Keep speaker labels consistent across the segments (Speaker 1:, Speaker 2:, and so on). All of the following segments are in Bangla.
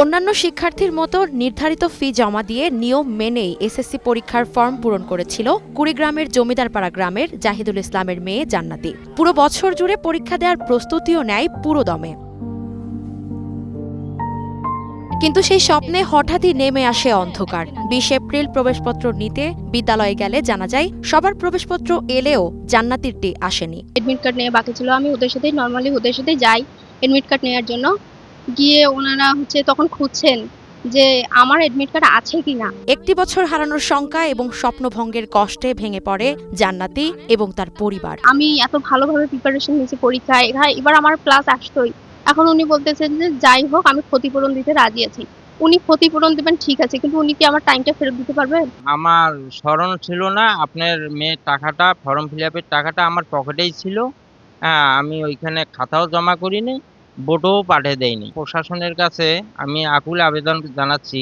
Speaker 1: অন্যান্য শিক্ষার্থীর মতো নির্ধারিত ফি জমা দিয়ে নিয়ম মেনেই এসএসসি পরীক্ষার ফর্ম পূরণ করেছিল কুড়িগ্রামের জমিদারপাড়া গ্রামের জাহিদুল ইসলামের মেয়ে জান্নাতি। পুরো বছর জুড়ে পরীক্ষা দেওয়ার প্রস্তুতিও নেয় পুরো দমে। কিন্তু সেই স্বপ্নে হঠাৎই নেমে আসে অন্ধকার। ২০ এপ্রিল প্রবেশপত্র নিতে বিদ্যালয়ে গেলে জানা যায় সবার প্রবেশপত্র এলেও জান্নাতিরটি আসেনি।
Speaker 2: এডমিট কার্ড নেওয়া বাকি ছিল। আমি ওদের সাথে নরমালি যাই এডমিট কার্ড নেওয়ার জন্য। গিয়ে ওনারা তখন খুঁজছেন যে আমার এডমিট কার্ড আছে কিনা।
Speaker 1: একটি বছর হারানোর শঙ্কা এবং স্বপ্নভঙ্গের কষ্টে ভেঙে পড়ে জান্নাতি এবং তার পরিবার।
Speaker 2: আমি এত ভালোভাবে প্রিপারেশন নিয়েছি পরীক্ষায়, এবার আমার ক্লাস আসতোই। এখন উনি বলতেছেন যে যাই হোক আমি ক্ষতিপূরণ দিতে রাজি আছি। উনি ক্ষতিপূরণ দেবেন ঠিক আছে, কিন্তু উনি কি আমার টাইমটা ফেরত দিতে পারবেন?
Speaker 3: আমার স্মরণ ছিল না, আপনার মেয়ের টাকাটা, ফর্ম ফিল আপের টাকাটা আমার পকেটেই ছিল। হ্যাঁ, আমি ওইখানে খাতাও জমা করিনি, বোর্ডও পাঠিয়ে দেয়নি। প্রশাসনের কাছে আমি আকুল আবেদন জানাচ্ছি,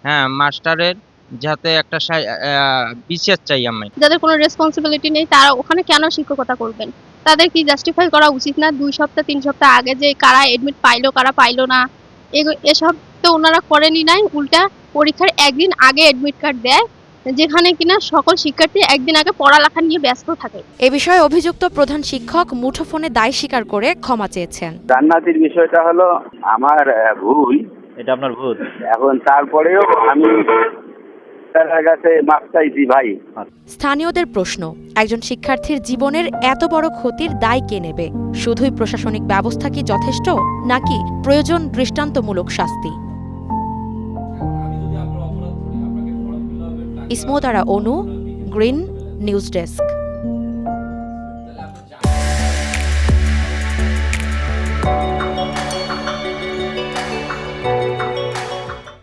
Speaker 3: হ্যাঁ, মাস্টারের যাতে একটা বিচার চাই আমি।
Speaker 2: যাদের কোনো রেসপন্সিবিলিটি নেই তারা ওখানে কেন শিক্ষকতা করবেন? তাদের কি জাস্টিফাই করা উচিত না ২ সপ্তাহ ৩ সপ্তাহ আগে যে কারা এডমিট পাইলো কারা পাইলো না, এসব তো ওনারা করেনই নাই। উল্টা পরীক্ষার একদিন আগে এডমিট কার্ড দেয়, যেখানে কিনা সকল শিক্ষার্থী একদিন আগে পড়ালেখা নিয়ে ব্যস্ত থাকে।
Speaker 1: এ বিষয়ে অভিযুক্ত প্রধান শিক্ষক মুঠোফোনে দায় স্বীকার করে ক্ষমা চেয়েছেন।
Speaker 4: জান্নাতির বিষয়টা হলো আমার ভুল,
Speaker 5: এটা আপনার ভুল।
Speaker 4: এখন তারপরেও আমি তার কাছে মাপ চাইছি ভাই।
Speaker 1: স্থানীয়দের প্রশ্ন, একজন শিক্ষার্থীর জীবনের এত বড় ক্ষতির দায় কে নেবে? শুধুই প্রশাসনিক ব্যবস্থা কি যথেষ্ট, নাকি প্রয়োজন দৃষ্টান্তমূলক শাস্তি? ইসমো দ্বারা অনু, গ্রিন নিউজ ডেস্ক।